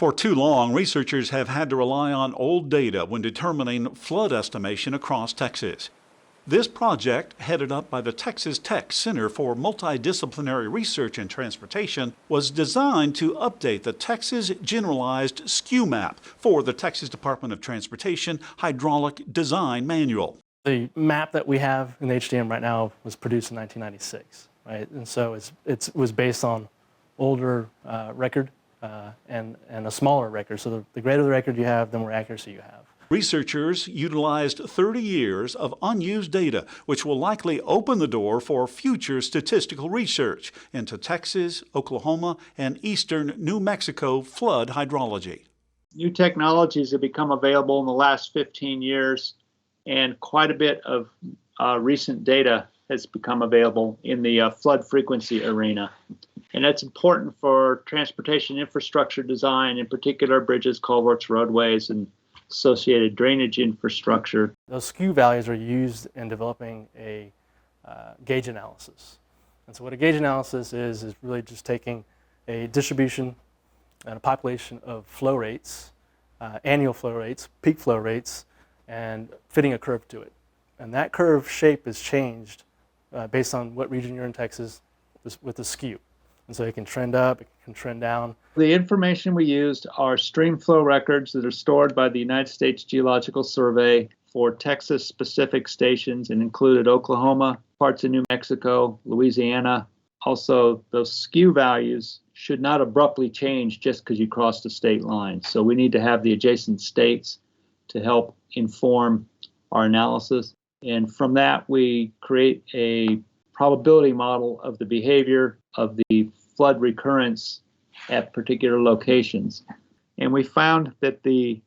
For too long, researchers have had to rely on old data when determining flood estimation across Texas. This project, headed up by the Texas Tech Center for Multidisciplinary Research in Transportation, was designed to update the Texas Generalized Skew map for the Texas Department of Transportation Hydraulic Design Manual. The map that we have in HDM right now was produced in 1996, right? And so it was based on older record and a smaller record. So the greater the record you have, the more accuracy you have. Researchers utilized 30 years of unused data, which will likely open the door for future statistical research into Texas, Oklahoma, and eastern New Mexico flood hydrology. New technologies have become available in the last 15 years, and quite a bit of recent data has become available in the flood frequency arena. And that's important for transportation infrastructure design, in particular bridges, culverts, roadways, and associated drainage infrastructure. Those skew values are used in developing a gauge analysis. And so what a gauge analysis is really just taking a distribution and a population of flow rates, annual flow rates, peak flow rates, and fitting a curve to it. And that curve shape is changed based on what region you're in Texas with the skew. And so it can trend up, it can trend down. The information we used are streamflow records that are stored by the United States Geological Survey for Texas-specific stations and included Oklahoma, parts of New Mexico, Louisiana. Also, those skew values should not abruptly change just because you crossed a state line. So we need to have the adjacent states to help inform our analysis. And from that, we create a probability model of the behavior of the flood recurrence at particular locations. And we found that the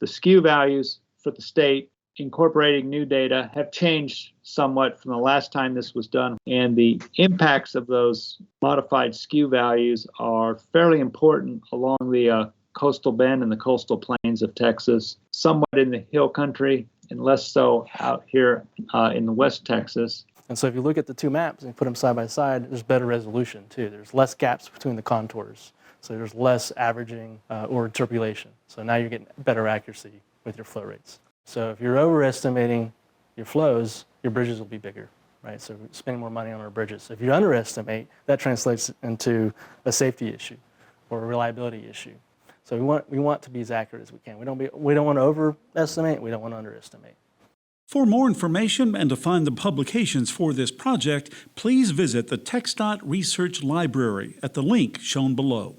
skew values for the state, incorporating new data, have changed somewhat from the last time this was done. And the impacts of those modified skew values are fairly important along the coastal bend and the coastal plains of Texas, somewhat in the hill country, and less so out here in the West Texas. And so if you look at the two maps and you put them side by side, there's better resolution too. There's less gaps between the contours. So there's less averaging or interpolation. So now you're getting better accuracy with your flow rates. So if you're overestimating your flows, your bridges will be bigger, right? So we're spending more money on our bridges. If you underestimate, that translates into a safety issue or a reliability issue. So we want to be as accurate as we can. We don't want to overestimate, we don't want to underestimate. For more information and to find the publications for this project, please visit the TxDOT Research Library at the link shown below.